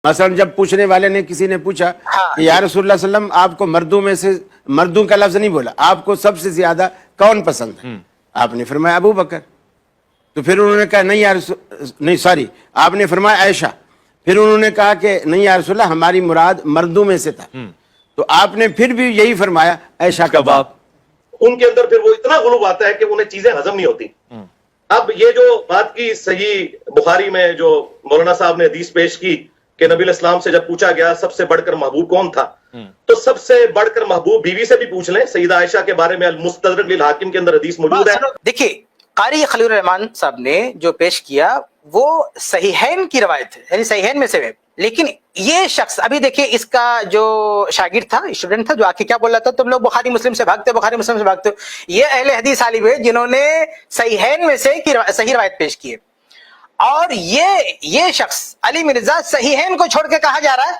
مثلا جب پوچھنے والے نے کسی نے پوچھا کہ یا رسول اللہ صلی اللہ علیہ وسلم آپ کو مردوں میں سے، مردوں کا لفظ نہیں بولا، آپ کو سب سے زیادہ کون پسند ہے؟ آپ نے فرمایا ابو بکر. تو پھر انہوں نے کہا نہیں یا رسول نہیں سوری آپ نے فرمایا عائشہ. پھر انہوں نے کہا کہ نہیں یا رسول اللہ ہماری مراد مردوں میں سے تھا. تو آپ نے پھر بھی یہی فرمایا عائشہ کا باپ. ان کے اندر پھر وہ اتنا غلو آتا ہے کہ انہیں چیزیں ہضم نہیں ہوتی. اب یہ جو بات کی صحیح بخاری میں جو مولانا صاحب نے حدیث پیش کی کہ نبی الاسلام سے جب پوچھا گیا سب سے بڑھ کر محبوب کون تھا، تو سب سے بڑھ کر محبوب بیوی سے بھی پوچھ لیں. سیدہ عائشہ کے بارے میں المستدرک للحاکم کے اندر حدیث موجود ہے. دیکھیے قاری خلیل الرحمان صاحب نے جو پیش کیا وہ صحیحین کی روایت ہے، یعنی صحیحین میں سے ہے. لیکن یہ شخص ابھی دیکھیں اس کا جو شاگرد تھا، اسٹوڈنٹ تھا، جو آ کے کیا بول رہا تھا تم لوگ بخاری مسلم سے بھاگتے ہو، بخاری مسلم سے بھاگتے ہو. یہ اہل حدیث عالم ہے جنہوں نے صحیحین میں سے صحیح روایت پیش کی ہے. اور یہ شخص علی مرزا صحیحین کو چھوڑ کے کہا جا رہا ہے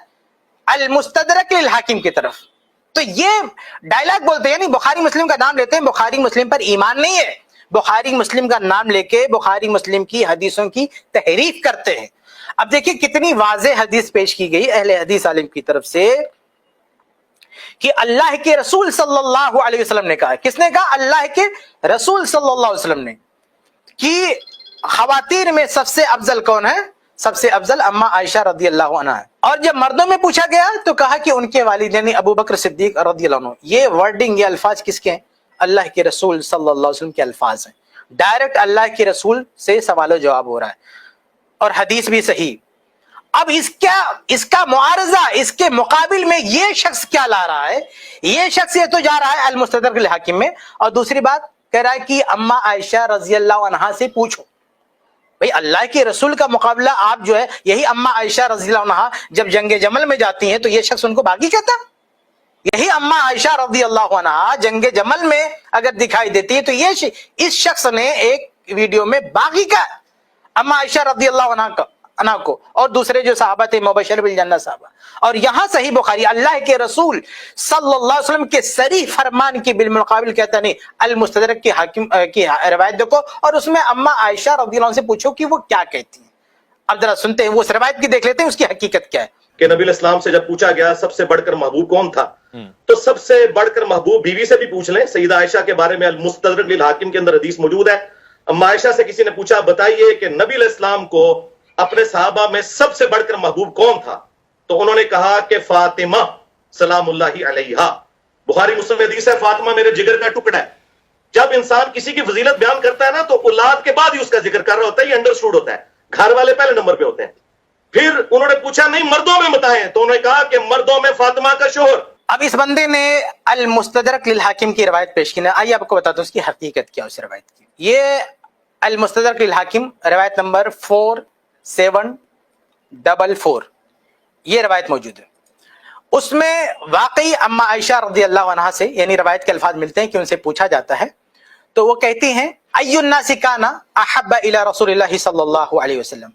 المستدرک للحاکم کی طرف. تو یہ ڈائلاگ بولتے ہیں، یعنی بخاری مسلم کا نام لیتے ہیں، بخاری مسلم پر ایمان نہیں ہے، بخاری مسلم کا نام لے کے بخاری مسلم کی حدیثوں کی تحریف کرتے ہیں. اب دیکھیں کتنی واضح حدیث پیش کی گئی اہل حدیث عالم کی طرف سے کہ اللہ کے رسول صلی اللہ علیہ وسلم نے کہا. کس نے کہا؟ اللہ کے رسول صلی اللہ علیہ وسلم نے، کہ خواتین میں سب سے افضل کون ہے؟ سب سے افضل اما عائشہ رضی اللہ عنہ ہے. اور جب مردوں میں پوچھا گیا تو کہا کہ ان کے والدین ابو بکر صدیق رضی اللہ عنہ. یہ ورڈنگ، یہ الفاظ کس کے ہیں؟ اللہ کے رسول صلی اللہ علیہ وسلم کے الفاظ ہیں. ڈائریکٹ اللہ کے رسول سے سوال و جواب ہو رہا ہے اور حدیث بھی صحیح. اب اس کا معارضہ، اس کے مقابل میں یہ شخص کیا لا رہا ہے؟ یہ شخص یہ تو جا رہا ہے المستدرک للحاکم میں، اور دوسری بات کہہ رہا ہے کہ اما عائشہ رضی اللہ عنہا سے پوچھو. بھئی اللہ کے رسول کا مقابلہ آپ جو ہے، یہی اما عائشہ رضی اللہ عنہا جب جنگ جمل میں جاتی ہیں تو یہ شخص ان کو باغی کہتا. یہی اما عائشہ رضی اللہ عنہا جنگ جمل میں اگر دکھائی دیتی ہے تو یہ اس شخص نے ایک ویڈیو میں باغی کا اما عائشہ رضی اللہ عنہ کو، اور دوسرے جو صحابہ تھے مبشر بالجنہ صحابہ. اور یہاں صحیح بخاری اللہ کے رسول صلی اللہ علیہ وسلم کے صریح فرمان کی بالمقابل کہتا نہیں المستدرک کی حاکم کی روایت دیکھو، اور اس میں اما عائشہ رضی اللہ عنہ سے پوچھو کہ وہ کیا کہتی ہیں. اب ذرا سنتے ہیں، وہ اس روایت کی دیکھ لیتے ہیں اس کی حقیقت کیا ہے. کہ نبی الاسلام سے جب پوچھا گیا سب سے بڑھ کر محبوب کون تھا، تو سب سے بڑھ کر محبوب بیوی سے بھی پوچھ لیں. سیدہ عائشہ کے بارے میں المستدرک للحاکم کے اندر حدیث موجود ہے. اما عائشہ سے کسی نے پوچھا بتائیے کہ نبی علیہ السلام کو اپنے صحابہ میں سب سے بڑھ کر محبوب کون تھا، تو انہوں نے کہا کہ فاطمہ سلام اللہ علیہا. بخاری مسلم حدیث ہے فاطمہ میرے جگر کا ٹکڑا ہے. جب انسان کسی کی فضیلت بیان کرتا ہے نا تو اولاد کے بعد ہی اس کا ذکر کر رہا ہوتا ہے، یہ انڈرسٹوڈ ہوتا ہے. گھر والے پہلے نمبر پہ ہوتے ہیں. پھر انہوں نے پوچھا نہیں مردوں میں بتائیں، تو انہوں نے کہا کہ مردوں میں فاطمہ کا شوہر. اب اس بندے نے المستدرک للحاکم کی روایت پیش کی نا، آئیے آپ کو بتاتا ہوں اس کی حقیقت کیا اس روایت کی. یہ المستدرک للحاکم روایت نمبر 4744 یہ روایت موجود ہے. اس میں واقعی اما عائشہ رضی اللہ عنہا سے یعنی روایت کے الفاظ ملتے ہیں کہ ان سے پوچھا جاتا ہے تو وہ کہتی ہیں ای الناس کان احب الی رسول اللہ صلی اللہ علیہ وسلم،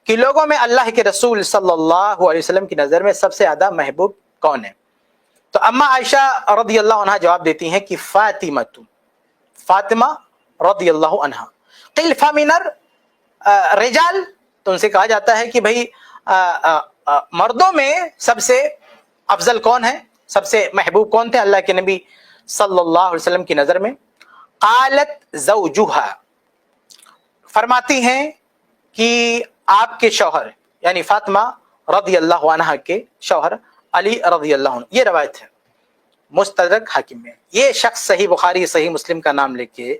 کہ لوگوں میں اللہ کے رسول صلی اللہ علیہ وسلم کی نظر میں سب سے زیادہ محبوب کون ہے؟ تو اما عائشہ رضی اللہ عنہا جواب دیتی ہیں کہ فاطمہ رضی اللہ عنہا. قیل فمن الرجال، تو ان سے کہا جاتا ہے کہ بھئی مردوں میں سب سے افضل کون ہے، سب سے محبوب کون تھے اللہ کے نبی صلی اللہ علیہ وسلم کی نظر میں؟ قالت زوجها، فرماتی ہیں کہ آپ کے شوہر یعنی فاطمہ رضی اللہ عنہ کے شوہر علی رضی اللہ عنہ. یہ روایت ہے مستدرک حاکم میں. یہ شخص صحیح بخاری صحیح مسلم کا نام لے کے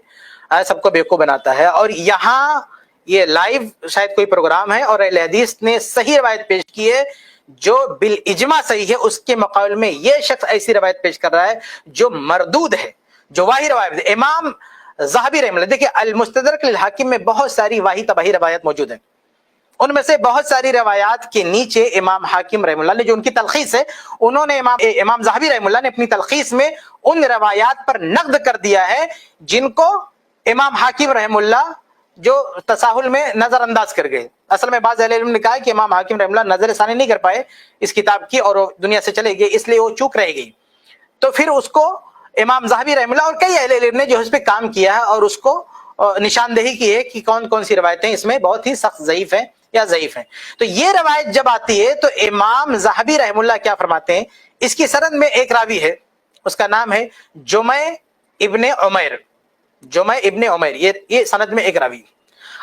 سب کو بیوقوف بناتا ہے، اور یہاں یہ لائیو شاید کوئی پروگرام ہے اور اہل حدیث نے صحیح روایت پیش کی ہے جو بالاجماع صحیح ہے، اس کے مقابل میں یہ شخص ایسی روایت پیش کر رہا ہے جو مردود ہے، جو واہی روایت ہے. امام ذہبی رحمہ اللہ، دیکھیں المستدرک للحاکم میں بہت ساری واہی تباہی روایت موجود ہیں. ان میں سے بہت ساری روایات کے نیچے امام حاکم رحمہ اللہ نے جو ان کی تلخیص ہے، انہوں نے امام ذہبی رحمہ اللہ نے اپنی تلخیص میں ان روایات پر نقد کر دیا ہے جن کو امام حاکم رحمہ اللہ جو تساہل میں نظر انداز کر گئے. اصل میں بعض اہل علم نے کہا کہ امام حاکم رحمہ اللہ نظر ثانی نہیں کر پائے اس کتاب کی اور وہ دنیا سے چلے گئے، اس لیے وہ چوک رہ گئی. تو پھر اس کو امام ذہبی رحمہ اللہ اور کئی اہل علم نے جو اس پہ کام کیا ہے اور اس کو نشاندہی کی ہے کہ کون کون سی روایتیں اس میں بہت ہی سخت ضعیف ہیں، یا ضعیف ہیں. تو یہ روایت جب آتی ہے تو امام ذہبی رحم اللہ کیا فرماتے ہیں, اس کی سند میں ایک راوی ہے, اس کا نام ہے جمع ابن عمیر. جمع ابن عمیر یہ سند میں ایک راوی,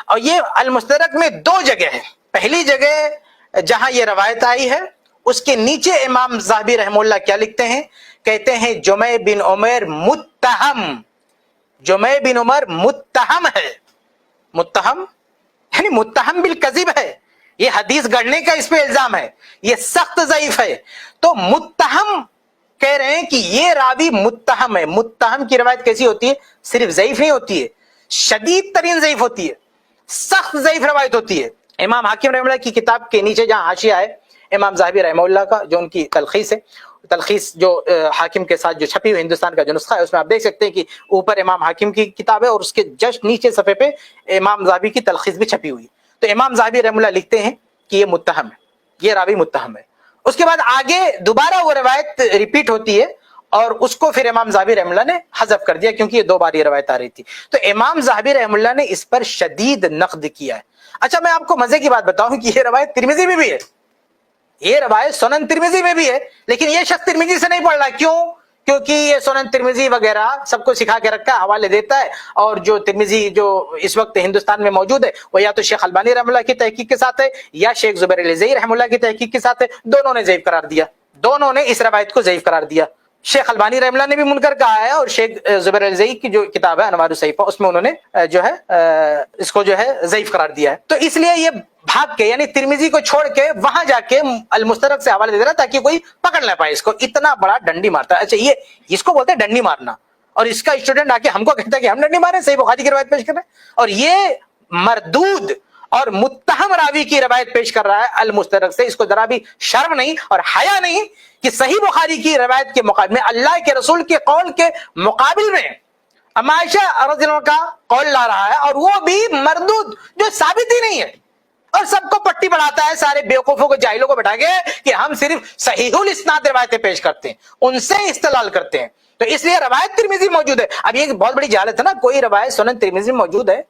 اور یہ المستدرک میں 2 جگہ ہے. پہلی جگہ جہاں یہ روایت آئی ہے اس کے نیچے امام ذہبی رحم اللہ کیا لکھتے ہیں, کہتے ہیں جمع بن عمیر متہم. جمع بن عمر متہم ہے. متہم یعنی متہم بالکذب ہے, یہ حدیث گڑھنے کا اس پہ الزام ہے, یہ سخت ضعیف ہے. تو متہم کہہ رہے ہیں کہ یہ راوی متہم ہے. متہم کی روایت کیسی ہوتی ہے, صرف ضعیف نہیں ہوتی ہے, شدید ترین ضعیف ہوتی ہے, سخت ضعیف روایت ہوتی ہے. امام حاکم رحمہ اللہ کی کتاب کے نیچے جہاں حاشیہ ہے امام ذہبی رحمہ اللہ کا, جو ان کی تلخیص ہے, تلخیص جو حاکم کے ساتھ جو چھپی ہوئی ہندوستان کا جو نسخہ ہے, اس میں آپ دیکھ سکتے ہیں کہ اوپر امام حاکم کی کتاب ہے اور اس کے جسٹ نیچے صفحے پہ امام ذہبی کی تلخیص بھی چھپی ہوئی. تو امام ذہبی رحمہ اللہ لکھتے ہیں کہ یہ متہم ہے, یہ راوی متہم ہے. اس کے بعد آگے دوبارہ وہ روایت ریپیٹ ہوتی ہے اور اس کو پھر امام ذہبی رحمہ اللہ نے حذف کر دیا کیونکہ یہ 2 بار یہ روایت آ رہی تھی. تو امام ذہبی رحمہ اللہ نے اس پر شدید نقد کیا ہے. اچھا میں آپ کو مزے کی بات بتاؤں کہ یہ روایت ترمذی میں بھی ہے, یہ روایت سنن ترمذی میں بھی ہے, لیکن یہ شخص ترمذی سے نہیں پڑھ رہا. کیوں؟ کیونکہ یہ سنن ترمذی وغیرہ سب کو سکھا کے رکھا ہے, حوالے دیتا ہے, اور جو ترمذی جو اس وقت ہندوستان میں موجود ہے وہ یا تو شیخ البانی رحمہ اللہ کی تحقیق کے ساتھ ہے یا شیخ زبیر الزئی رحمہ اللہ کی تحقیق کے ساتھ ہے. دونوں نے ضعیف قرار دیا, دونوں نے اس روایت کو ضعیف قرار دیا. شیخ البانی رحمہ اللہ نے بھی منکر کہا ہے, اور شیخ زبیر الزئی کی جو کتاب ہے انوار الصحیفہ اس میں انہوں نے جو ہے اس کو جو ہے ضعیف قرار دیا ہے. تو اس لیے یہ بھاگ کے یعنی ترمذی کو چھوڑ کے وہاں جا کے المستدرک سے حوالے دے رہا تاکہ کوئی پکڑ نہ پائے اس کو. اتنا بڑا ڈنڈی مارتا ہے. اچھا یہ اس کو بولتے ہیں ڈنڈی مارنا, اور اس کا اسٹوڈنٹ آ کے ہم کو کہتا ہے کہ ہم ڈنڈی مارے, صحیح بخاری کی روایت پیش کر رہے ہیں, اور یہ مردود اور متہم راوی کی روایت پیش کر رہا ہے المستدرک سے. اس کو ذرا بھی شرم نہیں اور حیا نہیں کہ صحیح بخاری کی روایت کے مقابل میں اللہ کے رسول کے قول کے مقابل میں اما عائشہ رضی اللہ عنہا کا قول لا رہا ہے, اور وہ بھی مردود جو ثابت ہی نہیں ہے, اور سب کو پٹی بڑھاتا ہے, سارے بیوقوفوں کو جاہلوں کو بٹھا کے کہ ہم صرف صحیح الاسناد روایتیں پیش کرتے ہیں, ان سے استدلال کرتے ہیں. تو اس لیے روایت ترمذی موجود ہے. اب یہ بہت بڑی جہالت ہے نا, کوئی روایت سنن ترمذی میں موجود ہے.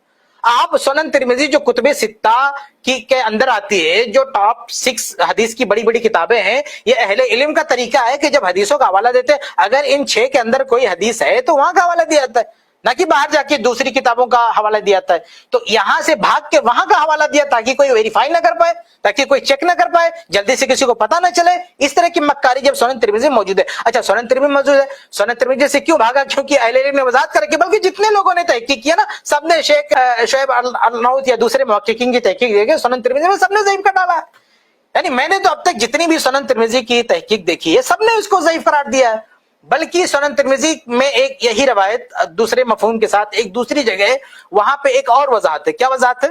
آپ سنن ترمذی جو کتب ستہ کی کے اندر آتی ہے, جو ٹاپ 6 حدیث کی بڑی بڑی کتابیں ہیں, یہ اہل علم کا طریقہ ہے کہ جب حدیثوں کا حوالہ دیتے ہیں اگر ان 6 کے اندر کوئی حدیث ہے تو وہاں کا حوالہ دیا جاتا ہے, نہ کہ باہر جا کے دوسری کتابوں کا حوالہ دیا جاتا ہے. تو یہاں سے بھاگ کے وہاں کا حوالہ دیا تاکہ کوئی ویریفائی نہ کر پائے, تاکہ کوئی چیک نہ کر پائے, جلدی سے کسی کو پتہ نہ چلے. اس طرح کی مکاری جب سنن ترمذی موجود ہے. اچھا سنن ترمذی موجود ہے, سنن ترمذی سے کیوں بھاگا؟ کیونکہ اہل علم نے وضاحت کر کے, بلکہ جتنے لوگوں نے تحقیق کیا نا سب نے شیخ شعیب الارناؤط یا دوسرے محققین کی تحقیق دیکھی, سنن ترمذی میں سب نے ضعیف کر ڈالا ہے. یعنی میں نے تو اب تک جتنی بھی سنن ترمذی کی تحقیق دیکھی ہے سب نے اس کو ضعیف قرار دیا ہے. بلکہ سنن ترمذی میں ایک یہی روایت دوسرے مفہوم کے ساتھ ایک دوسری جگہ ہے, وہاں پہ ایک اور وضاحت ہے. کیا وضاحت ہے؟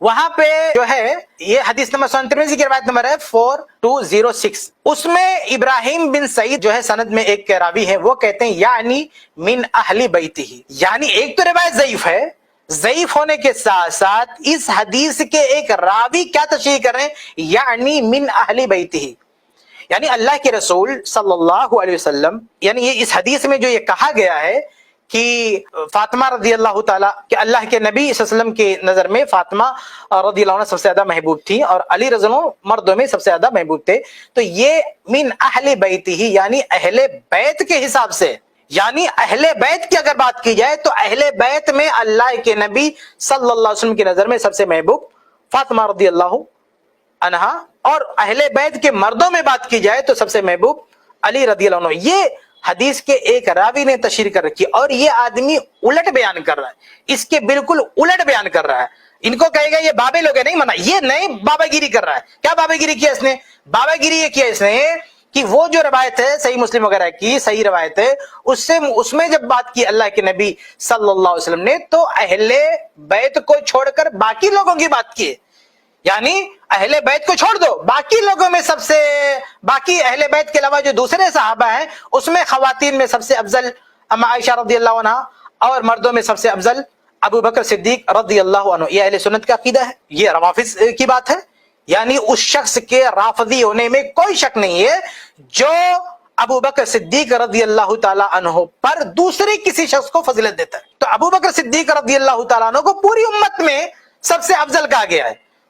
وہاں پہ جو ہے یہ حدیث نمبر سنن ترمذی کی روایت نمبر ہے 4206, اس میں ابراہیم بن سعید جو ہے سند میں ایک راوی ہے, وہ کہتے ہیں یعنی من اہل بیتہ. یعنی ایک تو روایت ضعیف ہے, ضعیف ہونے کے ساتھ ساتھ اس حدیث کے ایک راوی کیا تشریح کر رہے ہیں, یعنی من اہل بیتہ, یعنی اللہ کے رسول صلی اللہ علیہ وسلم, یعنی یہ اس حدیث میں جو یہ کہا گیا ہے کہ فاطمہ رضی اللہ تعالیٰ کہ اللہ کے نبی صلی اللہ علیہ وسلم کی نظر میں فاطمہ رضی اللہ عنہ سب سے زیادہ محبوب تھی اور علی رضی اللہ عنہ مردوں میں سب سے زیادہ محبوب تھے. تو یہ من اہل بیت ہی یعنی اہل بیت کے حساب سے, یعنی اہل بیت کی اگر بات کی جائے تو اہل بیت میں اللہ کے نبی صلی اللہ علیہ وسلم کی نظر میں سب سے محبوب فاطمہ رضی اللہ عنہا, اور اہل بیت کے مردوں میں بات کی جائے تو سب سے محبوب علی رضی اللہ عنہ. یہ حدیث کے ایک راوی نے تشریح کر رکھی, اور یہ آدمی الٹ بیان کر رہا ہے, اس کے بالکل الٹ بیان کر رہا ہے. ان کو کہے گا یہ بابے لوگ ہیں, نہیں منا, یہ نئے بابا گیری کر رہا ہے. کیا بابا گیری کیا اس نے؟ بابا گیری یہ کیا اس نے کہ وہ جو روایت ہے صحیح مسلم وغیرہ کی صحیح روایت ہے, اس میں جب بات کی اللہ کے نبی صلی اللہ علیہ وسلم نے تو اہل بیت کو چھوڑ کر باقی لوگوں کی بات کی, یعنی اہل بیت کو چھوڑ دو, باقی لوگوں میں سب سے, باقی اہل بیت کے علاوہ جو دوسرے صحابہ ہیں اس میں خواتین میں سب سے افضل اما عائشہ رضی اللہ عنہا, اور مردوں میں سب سے افضل ابو بکر صدیق رضی اللہ عنہ. یہ اہل سنت کا عقیدہ ہے, یہ روافض کی بات ہے. یعنی اس شخص کے رافضی ہونے میں کوئی شک نہیں ہے جو ابو بکر صدیق رضی اللہ تعالیٰ عنہ پر دوسرے کسی شخص کو فضیلت دیتا ہے. تو ابو بکر صدیق رضی اللہ تعالیٰ عنہ کو پوری امت میں سب سے افضل کہا گیا ہے,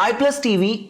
iPlus TV